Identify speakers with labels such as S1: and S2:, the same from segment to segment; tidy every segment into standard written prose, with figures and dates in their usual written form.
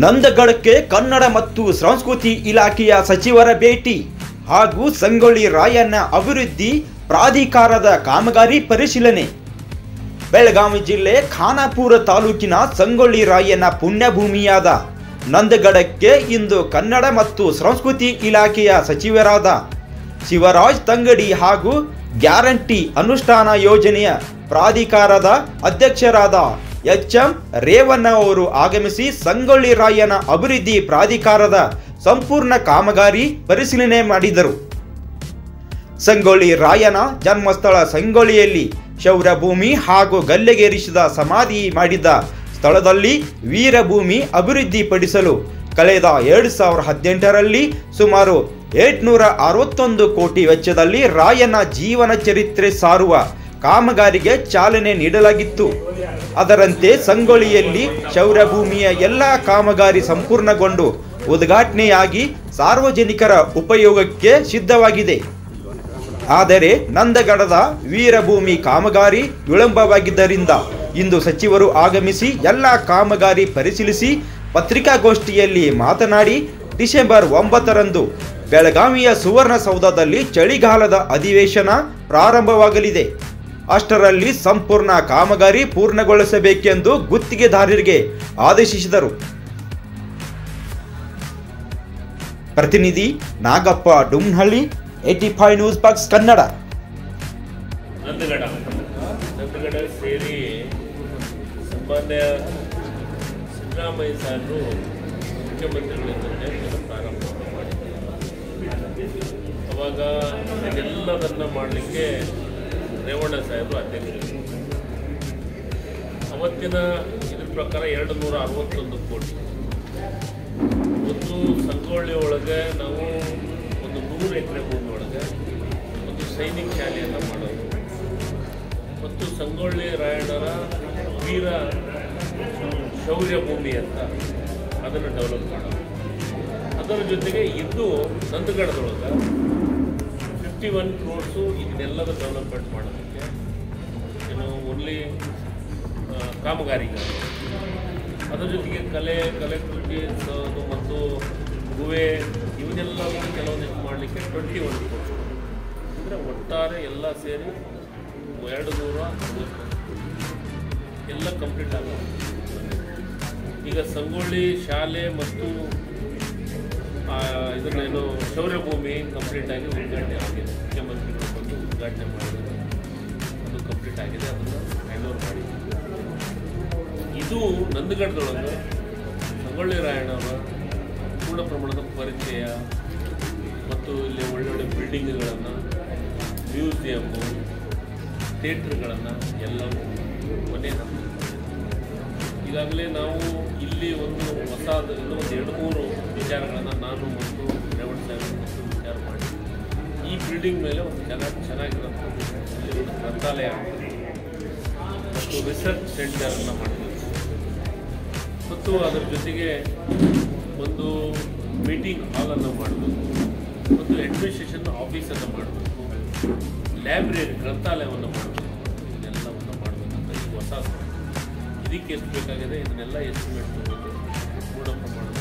S1: ನಂದಗಡಕ್ಕೆ ಕನ್ನಡ ಮತ್ತು ಸಂಸ್ಕೃತಿ ಇಲಾಖೆಯ ಸಚಿವರ ಭೇಟಿ ಹಾಗೂ ಸಂಗೊಳ್ಳಿ ರಾಯಣ್ಣ ಅಭಿವೃದ್ಧಿ ಪ್ರಾಧಿಕಾರದ ಕಾಮಗಾರಿ ಪರಿಶೀಲನೆ. ಬೆಳಗಾವಿ ಜಿಲ್ಲೆ ಖಾನಾಪುರ ತಾಲೂಕಿನ ಸಂಗೊಳ್ಳಿ ರಾಯಣ್ಣ ಪುಣ್ಯಭೂಮಿಯಾದ ನಂದಗಡಕ್ಕೆ ಇಂದು ಕನ್ನಡ ಮತ್ತು ಸಂಸ್ಕೃತಿ ಇಲಾಖೆಯ ಸಚಿವರಾದ ಶಿವರಾಜ್ ತಂಗಡಿ ಹಾಗೂ ಗ್ಯಾರಂಟಿ ಅನುಷ್ಠಾನ ಯೋಜನೆಯ ಪ್ರಾಧಿಕಾರದ ಅಧ್ಯಕ್ಷರಾದ ಎಚ್.ಎಂ. ರೇವಣ್ಣ ಅವರು ಆಗಮಿಸಿ ಸಂಗೊಳ್ಳಿ ರಾಯಣ್ಣ ಅಭಿವೃದ್ಧಿ ಪ್ರಾಧಿಕಾರದ ಸಂಪೂರ್ಣ ಕಾಮಗಾರಿ ಪರಿಶೀಲನೆ ಮಾಡಿದರು. ಸಂಗೊಳ್ಳಿ ರಾಯಣ್ಣ ಜನ್ಮಸ್ಥಳ ಸಂಗೊಳ್ಳಿಯಲ್ಲಿ ಶೌರ್ಯಭೂಮಿ ಹಾಗೂ ಗಲ್ಲೆಗೇರಿಸಿದ ಸಮಾಧಿ ಮಾಡಿದ ಸ್ಥಳದಲ್ಲಿ ವೀರಭೂಮಿ ಅಭಿವೃದ್ಧಿಪಡಿಸಲು ಕಳೆದ 2018ರಲ್ಲಿ ಸುಮಾರು 861 ಕೋಟಿ ವೆಚ್ಚದಲ್ಲಿ ರಾಯಣ್ಣ ಜೀವನ ಚರಿತ್ರೆ ಸಾರುವ ಕಾಮಗಾರಿಗೆ ಚಾಲನೆ ನೀಡಲಾಗಿತ್ತು. ಅದರಂತೆ ಸಂಗೊಳ್ಳಿಯಲ್ಲಿ ಶೌರ್ಯಭೂಮಿಯ ಎಲ್ಲ ಕಾಮಗಾರಿ ಸಂಪೂರ್ಣಗೊಂಡು ಉದ್ಘಾಟನೆಯಾಗಿ ಸಾರ್ವಜನಿಕರ ಉಪಯೋಗಕ್ಕೆ ಸಿದ್ಧವಾಗಿದೆ. ಆದರೆ ನಂದಗಡದ ವೀರಭೂಮಿ ಕಾಮಗಾರಿ ವಿಳಂಬವಾಗಿದ್ದರಿಂದ ಇಂದು ಸಚಿವರು ಆಗಮಿಸಿ ಎಲ್ಲ ಕಾಮಗಾರಿ ಪರಿಶೀಲಿಸಿ ಪತ್ರಿಕಾಗೋಷ್ಠಿಯಲ್ಲಿ ಮಾತನಾಡಿ ಡಿಸೆಂಬರ್ 9ರಂದು ಬೆಳಗಾವಿಯ ಸುವರ್ಣಸೌಧದಲ್ಲಿ ಚಳಿಗಾಲದ ಅಧಿವೇಶನ ಪ್ರಾರಂಭವಾಗಲಿದೆ. ಅಷ್ಟರಲ್ಲಿ ಸಂಪೂರ್ಣ ಕಾಮಗಾರಿ ಪೂರ್ಣಗೊಳಿಸಬೇಕೆಂದು ಗುತ್ತಿಗೆದಾರರಿಗೆ ಆದೇಶಿಸಿದರು. ಪ್ರತಿನಿಧಿ ನಾಗಪ್ಪ ಡುಮ್ನಹಳ್ಳಿ, 85 ನ್ಯೂಸ್ ಬಾಕ್ಸ್ ಕನ್ನಡ.
S2: ನಂದಗಡ ಸೇರಿ ಸನ್ಮಾನ್ಯ ಸಿದ್ದರಾಮಯ್ಯ ಸಾಹೇಬರು ಮುಖ್ಯಮಂತ್ರಿಗಳಿಂದಲೇ ಪ್ರಾರಂಭ ಮಾಡಿದ್ದಾರೆ. ಅವಾಗ ಇದೆಲ್ಲದನ್ನು ಮಾಡಲಿಕ್ಕೆ ರೇವಣ್ಣ ಸಾಹೇಬರು ಅಧ್ಯಕ್ಷರು. ಅವತ್ತಿನ ಇದ್ರ ಪ್ರಕಾರ 261 ಕೋಟಿ. ಒಂದು ಸಂಗೊಳ್ಳಿ ಒಳಗೆ ನಾವು ಒಂದು 100 ಎಕರೆ ಭೂಮಿ ಒಳಗೆ ಒಂದು ಸೈನಿಕ ಶಾಲೆಯನ್ನು ಮಾಡೋದು ಮತ್ತು ಸಂಗೊಳ್ಳಿ ರಾಯಣ್ಣರ ವೀರ ಶೌರ್ಯ ಭೂಮಿ ಅಂತ ಅದನ್ನು ಡೆವಲಪ್ ಮಾಡೋದು. ಅದರ ಜೊತೆಗೆ ಇದು ನಂದಗಡದೊಳಗೆ 51 ಕ್ರೋರ್ಸು ಇದನ್ನೆಲ್ಲದ ಡೆವಲಪ್ಮೆಂಟ್ ಮಾಡೋದಕ್ಕೆ ಏನು ಓನ್ಲಿ ಕಾಮಗಾರಿಗಳು. ಅದರ ಜೊತೆಗೆ ಕಲೆಕೃತಿ ಮತ್ತು ಗುವೆ ಇವನ್ನೆಲ್ಲವನ್ನು ಕೆಲವೊಂದಿಷ್ಟು ಮಾಡಲಿಕ್ಕೆ 21 ಕ್ರೋರ್ಸ್. ಅಂದರೆ ಒಟ್ಟಾರೆ ಎಲ್ಲ ಸೇರಿ 260 ಎಲ್ಲ ಕಂಪ್ಲೀಟ್ ಆಗೋದು. ಈಗ ಸಂಗೊಳ್ಳಿ ಶಾಲೆ ಮತ್ತು ಇದನ್ನೇನು ಶೌರ್ಯಭೂಮಿ ಕಂಪ್ಲೀಟಾಗಿ ಉದ್ಘಾಟನೆ ಆಗಿದೆ. ಮುಖ್ಯಮಂತ್ರಿಗಳು ಬಂದು ಉದ್ಘಾಟನೆ ಮಾಡಿದ್ದಾರೆ. ಅದು ಕಂಪ್ಲೀಟ್ ಆಗಿದೆ. ಅದನ್ನು ಹ್ಯಾಂಡ್ ಓವರ್ ಮಾಡಿದ್ದೀವಿ. ಇದು ನಂದಗಡದೊಳಗೆ ಸಂಗೊಳ್ಳಿ ರಾಯಣ್ಣವರ ಪೂರ್ಣ ಪ್ರಮಾಣದ ಪರಿಚಯ ಮತ್ತು ಇಲ್ಲಿ ಒಳ್ಳೊಳ್ಳೆ ಬಿಲ್ಡಿಂಗ್ಗಳನ್ನು, ಮ್ಯೂಸಿಯಮ್ಮು, ಥಿಯೇಟ್ರ್ಗಳನ್ನು ಎಲ್ಲವೂ ಮನೆ ಹಂತ. ಈಗಾಗಲೇ ನಾವು ಇಲ್ಲಿ ಒಂದು ಹೊಸದು ಇನ್ನೂ ಒಂದು 2-3 ವಿಚಾರಗಳನ್ನು ನಾನು ಮತ್ತು ರೇವಣ್ಣ ಸಾಹೇಬರು ಮತ್ತು ವಿಚಾರ ಮಾಡಿ ಈ ಬಿಲ್ಡಿಂಗ್ ಮೇಲೆ ಒಂದು ಚೆನ್ನಾಗಿರೋಂಥ ಇಲ್ಲಿ ಒಂದು ಗ್ರಂಥಾಲಯ ಮತ್ತು ರಿಸರ್ಚ್ ಸೆಂಟರನ್ನು ಮಾಡಿದ್ದೀವಿ ಮತ್ತು ಅದರ ಜೊತೆಗೆ ಒಂದು ಮೀಟಿಂಗ್ ಹಾಲನ್ನು ಮಾಡಬೇಕು ಮತ್ತು ಅಡ್ಮಿನಿಸ್ಟ್ರೇಷನ್ ಆಫೀಸನ್ನು ಮಾಡಬೇಕು, ಲೈಬ್ರರಿ ಗ್ರಂಥಾಲಯವನ್ನು ಮಾಡಬೇಕು. ಇದನ್ನೆಲ್ಲವನ್ನು ಮಾಡಬೇಕಂತ ಈಗ ಹೊಸ ಇದಕ್ಕೆ ಎಷ್ಟು ಬೇಕಾಗಿದೆ ಇದನ್ನೆಲ್ಲ ಎಸ್ಟಿಮೇಟ್ ತಗೊಂಡು ಪೂರ್ಣ ಪ್ರಮಾಣದ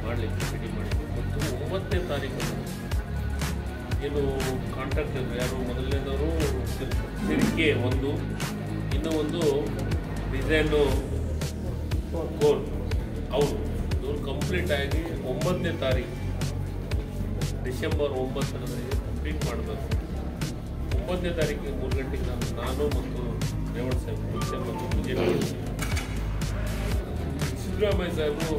S2: ಮಾಡಲಿಕ್ಕೆ ರೆಡಿ ಮಾಡಿದ್ವಿ. ಮತ್ತು 9ನೇ ತಾರೀಕು ಏನು ಕಾಂಟ್ರಾಕ್ಟರ್ ಯಾರು ಮೊದಲನೇದವರು ಸಿರಿಕೆ ಒಂದು, ಇನ್ನೂ ಒಂದು ಡಿಸೈನು ಕೋರ್ ಅವರು ಕಂಪ್ಲೀಟಾಗಿ 9ನೇ ತಾರೀಕು ಡಿಸೆಂಬರ್ 9ರಂದು ಕಂಪ್ಲೀಟ್ ಮಾಡಬೇಕು. 9ನೇ ತಾರೀಕಿಗೆ 3 ಗಂಟೆಗೆ ನಾನು ಮತ್ತು ರೇವಣ್ಣ ಸಾಹೇಬರು ಪೂಜೆ ಮಾಡಿ ಸಿದ್ದರಾಮಯ್ಯ ಸಾಹೇಬರು